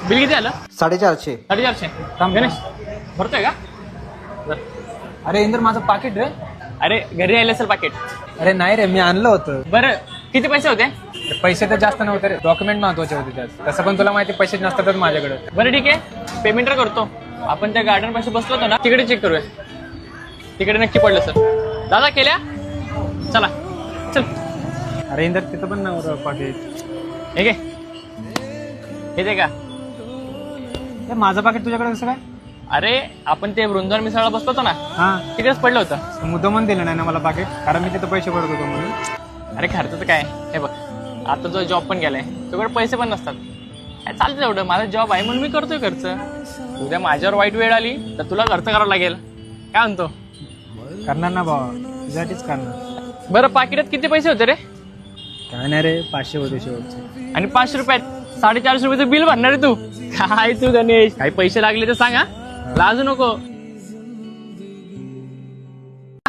Bill किती आलं? 450. 450. गणेश भरतोय का? अरे इंदर माझं पाकिट रे. अरे घरी राहिलं असेल पाकिट. अरे नाही रे, मी आणलं होतं. बरं किती पैसे होते? पैसे तर जास्त नव्हते रे, डॉक्युमेंट महत्वाचे होते त्यात. तसं पण तुला माहिती, पैसे नसतातच माझ्याकडे. बरं ठीक आहे, पेमेंट करतो. आपण त्या गार्डन पाशी बसलो होतो ना, तिकडे चेक करूया. तिकडे नक्की पडलं सर. दादा केल्या? चला चल. अरे इंदर तिथं पण नव्हतं पाकिट. हे घे. हे दे का? ते माझं पाकिट तुझ्याकडे कसं काय? अरे आपण ते वृंदावन मिसळला बसलो होतो ना, हा, तिकडेच पडलं होतं. मुद्दामून दिलं नाही ना मला पाकिट, कारण मी तिथं पैसे भरत होतो म्हणून. अरे खर्च काय, हे बघ आता जो जॉब पण गेलाय, तुझ्याकडे पैसे पण नसतात. काय चालतं एवढं, माझा जॉब आहे म्हणून मी करतोय खर्च. उद्या माझ्यावर वाईट वेळ आली तर तुला खर्च करावा लागेल. काय म्हणतो? करणार ना भावा, तुझ्यासाठीच करणार. बरं पाकिटात किती पैसे होते रे? काय नाही रे, 500 होते शेवटचे. आणि 500 रुपयात 450 रुपयाचं बिल भरणार आहे तू? काय तू गणेश, काही पैसे लागले तर सांगा, लाजू नको.